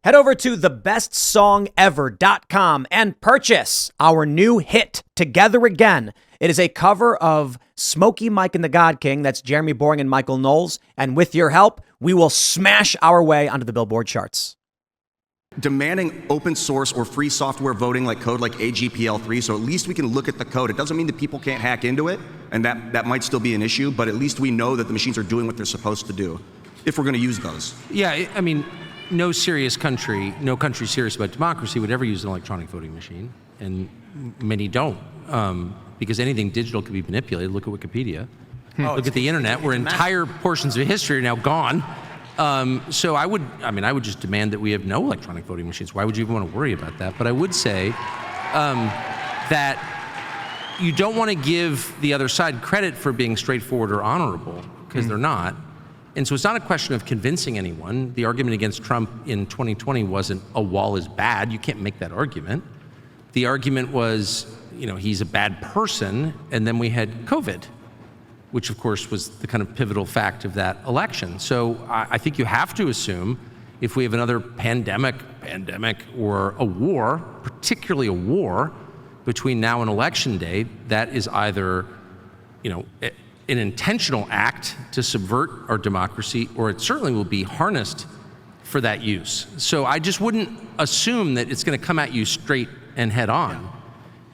Head over to thebestsongever.com and purchase our new hit, Together Again. It is a cover of Smokey Mike and the God King. That's Jeremy Boring and Michael Knowles. And with your help, we will smash our way onto the Billboard charts. Demanding open source or free software voting like code like AGPL3, so at least we can look at the code. It doesn't mean that people can't hack into it, and that might still be an issue, but at least we know that the machines are doing what they're supposed to do, if we're going to use those. Yeah, I mean, no country serious about democracy would ever use an electronic voting machine, and many don't, because anything digital can be manipulated. Look at Wikipedia. Look at the internet, where entire portions of history are now gone. So I would just demand that we have no electronic voting machines. Why would you even want to worry about that? But I would say that you don't want to give the other side credit for being straightforward or honorable, because they're not. And so it's not a question of convincing anyone. The argument against Trump in 2020 wasn't a wall is bad. You can't make that argument. The argument was, he's a bad person, and then we had COVID, which of course was the kind of pivotal fact of that election. So I think you have to assume if we have another pandemic or a war, particularly a war between now and election day, that is either, an intentional act to subvert our democracy, or it certainly will be harnessed for that use. So I just wouldn't assume that it's going to come at you straight and head on.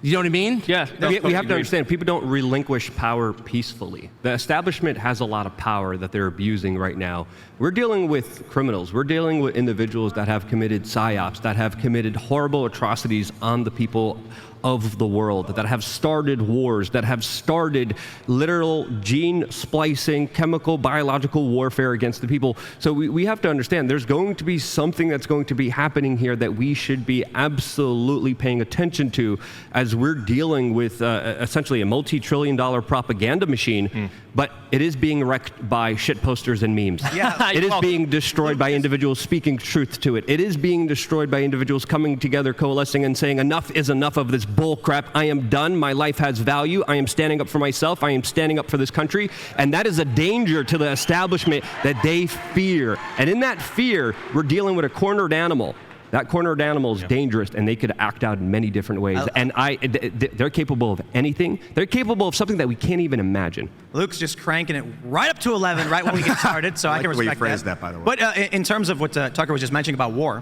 You know what I mean? Yeah, we have to understand, people don't relinquish power peacefully. The establishment has a lot of power that they're abusing right now. We're dealing with criminals. We're dealing with individuals that have committed psyops, that have committed horrible atrocities on the people of the world, that have started wars, that have started literal gene splicing, chemical, biological warfare against the people. So we have to understand there's going to be something that's going to be happening here that we should be absolutely paying attention to as we're dealing with essentially a multi-trillion-dollar propaganda machine, but it is being wrecked by shit posters and memes. Yeah. It is being destroyed by individuals speaking truth to it. It is being destroyed by individuals coming together, coalescing, and saying enough is enough of this bull crap. I am done. My life has value. I am standing up for myself. I am standing up for this country. And that is a danger to the establishment that they fear. And in that fear, we're dealing with a cornered animal. That cornered animal is dangerous, and they could act out in many different ways. And they're capable of anything. They're capable of something that we can't even imagine. Luke's just cranking it right up to 11 right when we get started, so I can respect the way you phrased that, by the way. But in terms of what Tucker was just mentioning about war,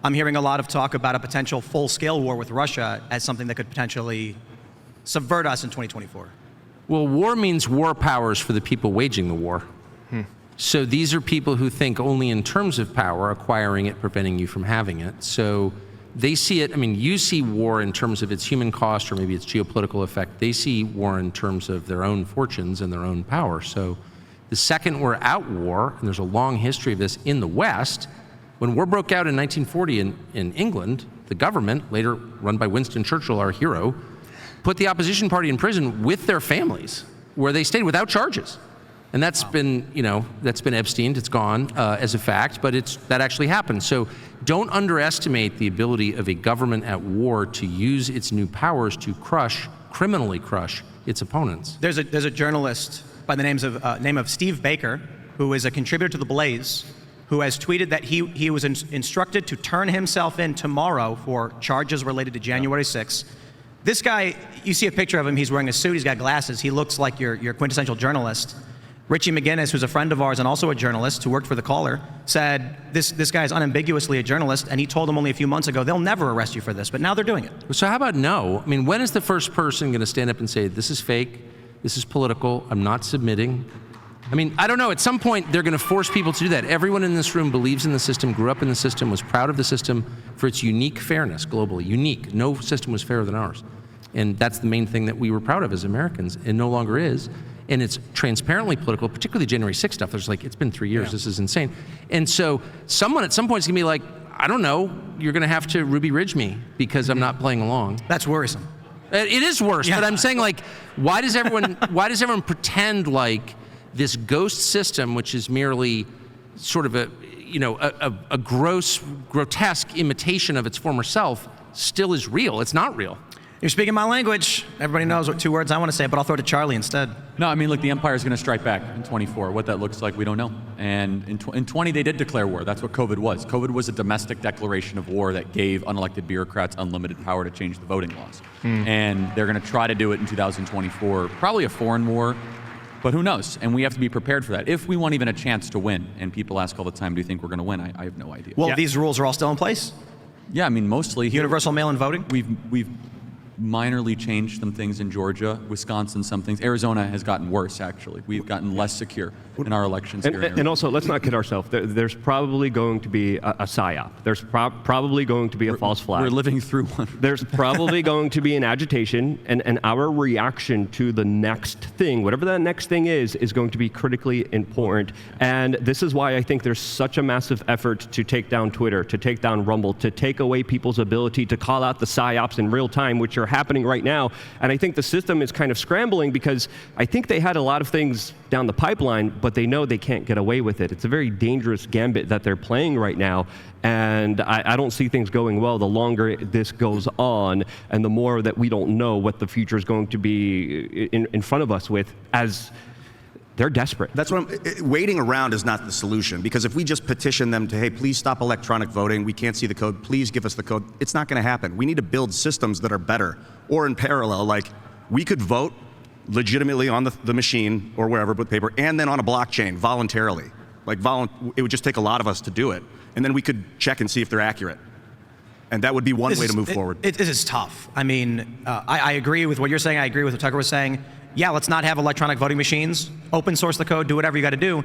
I'm hearing a lot of talk about a potential full-scale war with Russia as something that could potentially subvert us in 2024. Well, war means war powers for the people waging the war. So these are people who think only in terms of power, acquiring it, preventing you from having it. So they see it, you see war in terms of its human cost or maybe its geopolitical effect. They see war in terms of their own fortunes and their own power. So the second we're at war, and there's a long history of this in the West, when war broke out in 1940 in England, the government, later run by Winston Churchill, our hero, put the opposition party in prison with their families, where they stayed without charges. And that's been, that's been Epsteined, it's gone as a fact, but that actually happened. So don't underestimate the ability of a government at war to use its new powers to criminally crush its opponents. There's a journalist by the name of Steve Baker, who is a contributor to The Blaze, who has tweeted that he was instructed to turn himself in tomorrow for charges related to January 6th. This guy, you see a picture of him, he's wearing a suit, he's got glasses, he looks like your quintessential journalist. Richie McGinnis, who's a friend of ours and also a journalist who worked for The Caller, said this guy is unambiguously a journalist, and he told him only a few months ago, they'll never arrest you for this, but now they're doing it. So how about no? When is the first person going to stand up and say, this is fake, this is political, I'm not submitting? I don't know, at some point they're going to force people to do that. Everyone in this room believes in the system, grew up in the system, was proud of the system for its unique fairness globally, unique. No system was fairer than ours. And that's the main thing that we were proud of as Americans, and no longer is. And it's transparently political, particularly the January 6th stuff. There's it's been 3 years, This is insane. And so someone at some point is gonna be like, I don't know, you're gonna have to Ruby Ridge me because I'm not playing along. That's worrisome. It is worse, but I'm saying why does everyone pretend like this ghost system, which is merely sort of a grotesque imitation of its former self, still is real? It's not real. You're speaking my language. Everybody knows what 2 words I want to say, but I'll throw it to Charlie instead. No, I mean, look, the empire is going to strike back in 24. What that looks like, we don't know. And in 20, they did declare war. That's what COVID was. COVID was a domestic declaration of war that gave unelected bureaucrats unlimited power to change the voting laws. And they're going to try to do it in 2024, probably a foreign war, but who knows? And we have to be prepared for that. If we want even a chance to win, and people ask all the time, do you think we're going to win? I have no idea. Well, these rules are all still in place? Yeah, I mean, mostly. Universal mail-in voting? We've minorly changed some things in Georgia, Wisconsin, some things. Arizona has gotten worse, actually. We've gotten less secure in our elections here. And also, let's not kid ourselves. There's probably going to be a psyop. There's probably going to be a false flag. We're living through one. There's probably going to be an agitation, and our reaction to the next thing, whatever that next thing is going to be critically important. And this is why I think there's such a massive effort to take down Twitter, to take down Rumble, to take away people's ability to call out the psyops in real time, which are happening right now. And I think the system is kind of scrambling because I think they had a lot of things down the pipeline, but they know they can't get away with it. It's a very dangerous gambit that they're playing right now, and I don't see things going well the longer this goes on, and the more that we don't know what the future is going to be in front of us with, as they're desperate. That's what waiting around is not the solution, because if we just petition them to, hey, please stop electronic voting, we can't see the code, please give us the code, it's not going to happen. We need to build systems that are better. Or in parallel, like, we could vote legitimately on the machine or wherever with paper, and then on a blockchain voluntarily. Like, it would just take a lot of us to do it, and then we could check and see if they're accurate. And that would be one way to move forward. It is tough. I mean, I agree with what you're saying. I agree with what Tucker was saying. Yeah, let's not have electronic voting machines. Open source the code, do whatever you got to do.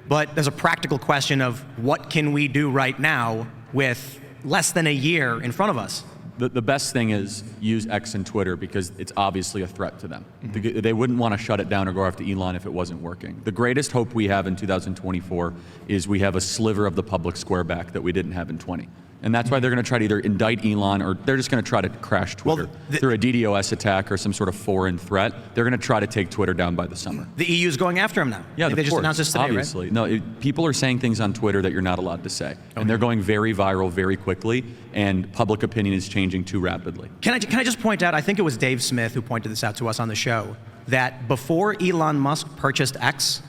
But there's a practical question of what can we do right now with less than a year in front of us? The best thing is use X and Twitter, because it's obviously a threat to them. They wouldn't want to shut it down or go after Elon if it wasn't working. The greatest hope we have in 2024 is we have a sliver of the public square back that we didn't have in 20. And that's why they're going to try to either indict Elon, or they're just going to try to crash Twitter through a DDoS attack or some sort of foreign threat. They're going to try to take Twitter down by the summer. The EU's going after him now. Yeah, they just announced this today, obviously. right? No, people are saying things on Twitter that you're not allowed to say. And they're going very viral very quickly, and public opinion is changing too rapidly. Can I just point out, I think it was Dave Smith who pointed this out to us on the show, that before Elon Musk purchased X,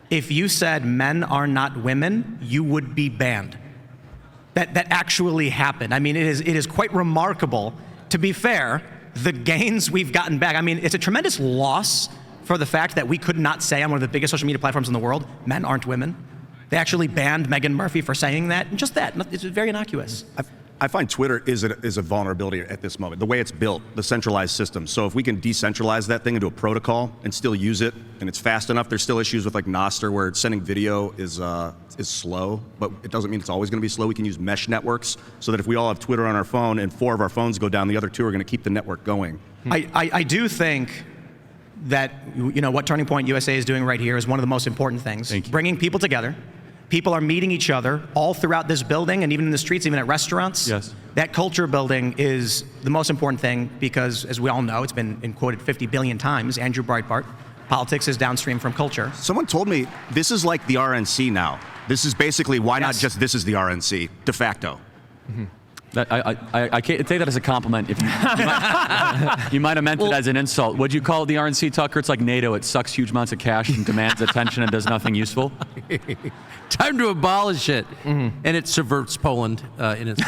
if you said men are not women, you would be banned. That actually happened. I mean, it is quite remarkable. To be fair, the gains we've gotten back, I mean, it's a tremendous loss for the fact that we could not say on one of the biggest social media platforms in the world, men aren't women. They actually banned Meghan Murphy for saying that, and just that. It's very innocuous. I find Twitter is a vulnerability at this moment, the way it's built, the centralized system. So if we can decentralize that thing into a protocol and still use it, and it's fast enough, there's still issues with like Nostr where sending video is slow, but it doesn't mean it's always going to be slow. We can use mesh networks so that if we all have Twitter on our phone and 4 of our phones go down, the other 2 are going to keep the network going. I do think that what Turning Point USA is doing right here is one of the most important things. Thank you. Bringing people together. People are meeting each other all throughout this building, and even in the streets, even at restaurants. Yes. That culture building is the most important thing because, as we all know, it's been quoted 50 billion times, Andrew Breitbart, politics is downstream from culture. Someone told me this is like the RNC now. This is basically, why not just this is the RNC, de facto. Mm-hmm. I can't take that as a compliment. If you might have meant it as an insult. Would you call it the RNC, Tucker? It's like NATO. It sucks huge amounts of cash and demands attention and does nothing useful. Time to abolish it. And it subverts Poland in its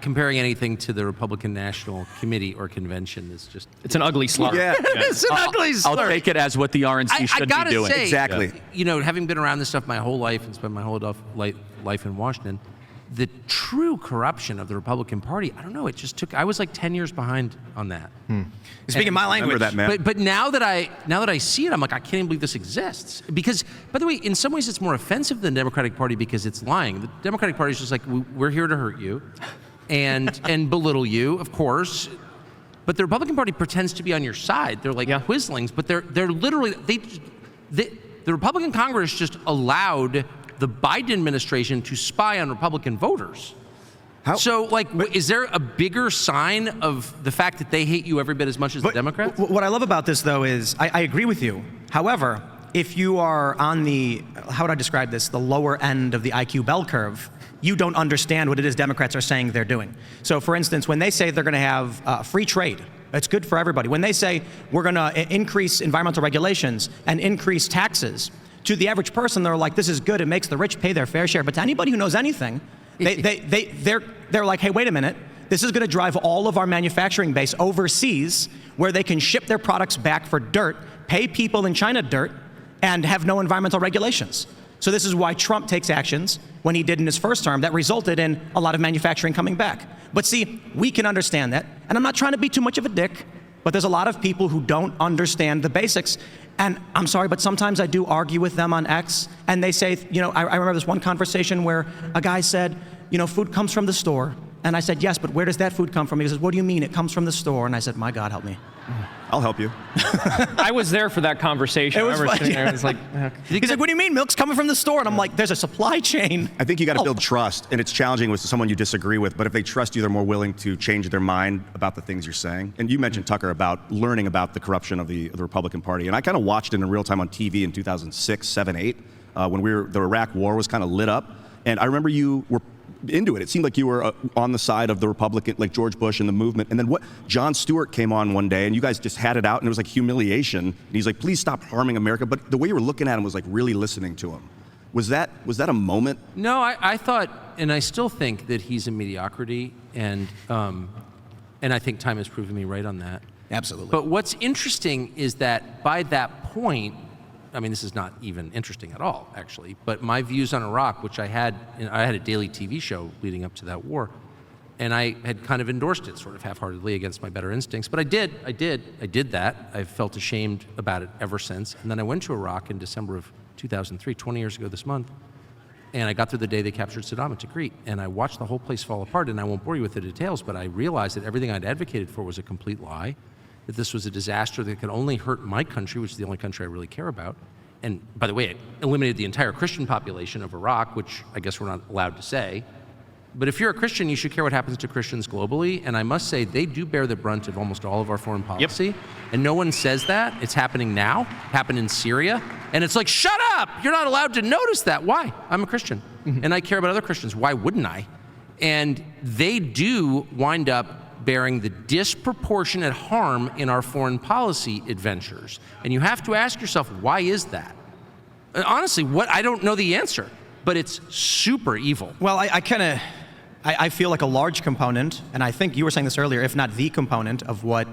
comparing anything to the Republican National Committee or Convention is just... It's an ugly slur. Yeah. It's an ugly slur. I'll take it as what the RNC should be doing. Say, exactly. Having been around this stuff my whole life and spent my whole life in Washington, the true corruption of the Republican Party, I don't know, it just took... I was like 10 years behind on that. Speaking my language. Remember that, man. But now that I see it, I'm like, I can't even believe this exists. Because, by the way, in some ways it's more offensive than the Democratic Party because it's lying. The Democratic Party is just like, we're here to hurt you and belittle you, of course. But the Republican Party pretends to be on your side. They're like Quislings, but they're literally, the Republican Congress just allowed the Biden administration to spy on Republican voters. So, is there a bigger sign of the fact that they hate you every bit as much as the Democrats? What I love about this, though, is I agree with you. However, if you are on the, how would I describe this, the lower end of the IQ bell curve, you don't understand what it is Democrats are saying they're doing. So for instance, when they say they're going to have free trade, it's good for everybody. When they say we're going to increase environmental regulations and increase taxes, to the average person, they're like, this is good, it makes the rich pay their fair share. But to anybody who knows anything, they're like, hey, wait a minute, this is going to drive all of our manufacturing base overseas where they can ship their products back for dirt, pay people in China dirt, and have no environmental regulations. So this is why Trump takes actions when he did in his first term that resulted in a lot of manufacturing coming back. But see, we can understand that, and I'm not trying to be too much of a dick, but there's a lot of people who don't understand the basics. And I'm sorry, but sometimes I do argue with them on X, and they say, I remember this one conversation where a guy said, food comes from the store. And I said, yes, but where does that food come from? He says, what do you mean? It comes from the store. And I said, my God, help me. I'll help you. I was there for that conversation. It was I remember fun, sitting there. yeah. I was like, He's like, what do you mean? Milk's coming from the store. And I'm like, there's a supply chain. I think you got to build trust, and it's challenging with someone you disagree with, but if they trust you, they're more willing to change their mind about the things you're saying. And you mentioned, Tucker, about learning about the corruption of the Republican Party. And I kind of watched it in real time on TV in 2006, 7, 8, when the Iraq War was kind of lit up. And I remember you were into it. It seemed like you were on the side of the Republican, like George Bush and the movement. And then Jon Stewart came on one day, and you guys just had it out, and it was like humiliation. And he's like, please stop harming America. But the way you were looking at him was like really listening to him. Was that a moment? No, I thought, and I still think that he's a mediocrity, and I think time has proven me right on that. Absolutely. But what's interesting is that by that point, I mean, this is not even interesting at all, actually, but my views on Iraq, which I had a daily TV show leading up to that war, and I had kind of endorsed it sort of half-heartedly against my better instincts, but I did that. I've felt ashamed about it ever since. And then I went to Iraq in December of 2003, 20 years ago this month, and I got through the day they captured Saddam at Tikrit, and I watched the whole place fall apart, and I won't bore you with the details, but I realized that everything I'd advocated for was a complete lie, that this was a disaster that could only hurt my country, which is the only country I really care about. And by the way, it eliminated the entire Christian population of Iraq, which I guess we're not allowed to say. But if you're a Christian, you should care what happens to Christians globally. And I must say, they do bear the brunt of almost all of our foreign policy. Yep. And no one says that. It's happening now, happened in Syria. And it's like, shut up! You're not allowed to notice that. Why? I'm a Christian. Mm-hmm. And I care about other Christians. Why wouldn't I? And they do wind up bearing the disproportionate harm in our foreign policy adventures. And you have to ask yourself, why is that? Honestly, I don't know the answer, but it's super evil. Well, I feel like a large component, and I think you were saying this earlier, if not the component of what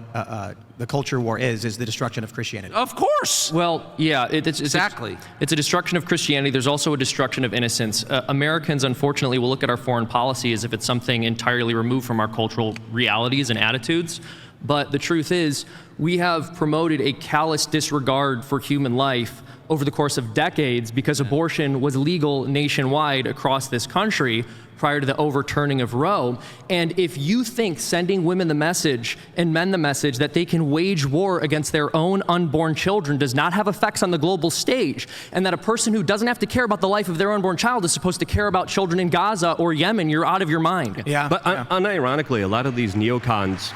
the culture war is the destruction of Christianity. Of course. well, yeah, it's Exactly. It's a destruction of Christianity. There's also a destruction of innocence. Americans, unfortunately, will look at our foreign policy as if it's something entirely removed from our cultural realities and attitudes. But the truth is, we have promoted a callous disregard for human life over the course of decades because abortion was legal nationwide across this country prior to the overturning of Roe. And if you think sending women the message and men the message that they can wage war against their own unborn children does not have effects on the global stage, and that a person who doesn't have to care about the life of their unborn child is supposed to care about children in Gaza or Yemen, you're out of your mind. Yeah. But unironically, a lot of these neocons,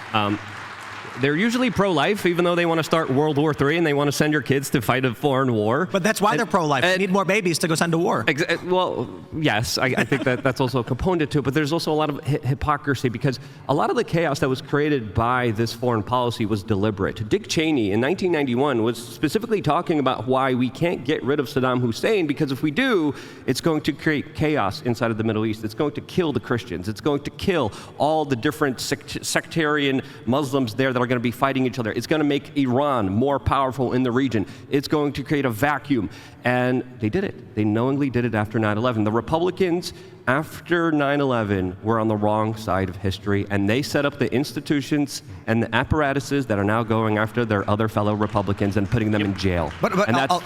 they're usually pro-life, even though they want to start World War III and they want to send your kids to fight a foreign war. But that's why they're pro-life. They need more babies to go send to war. Well, yes, I think that's also a component to it, but there's also a lot of hypocrisy because a lot of the chaos that was created by this foreign policy was deliberate. Dick Cheney in 1991 was specifically talking about why we can't get rid of Saddam Hussein, because if we do, it's going to create chaos inside of the Middle East. It's going to kill the Christians. It's going to kill all the different sectarian Muslims there that are going to be fighting each other. It's going to make Iran more powerful in the region. It's going to create a vacuum. And they did it. They knowingly did it after 9/11. The Republicans, after 9/11, were on the wrong side of history, and they set up the institutions and the apparatuses that are now going after their other fellow Republicans and putting them in jail.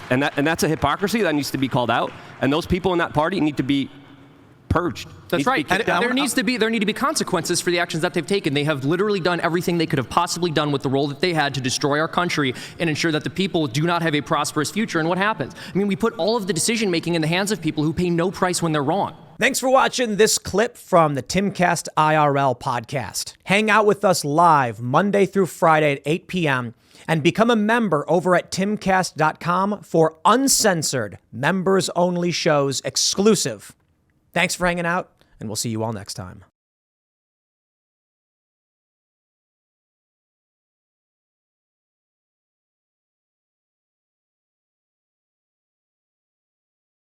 And that's a hypocrisy that needs to be called out. And those people in that party need to be purged. That's right. There need to be consequences for the actions that they've taken. They have literally done everything they could have possibly done with the role that they had to destroy our country and ensure that the people do not have a prosperous future. And what happens? I mean, we put all of the decision making in the hands of people who pay no price when they're wrong. Thanks for watching this clip from the Timcast IRL podcast. Hang out with us live Monday through Friday at 8 p.m. and become a member over at timcast.com for uncensored, members-only shows exclusive. Thanks for hanging out, and we'll see you all next time.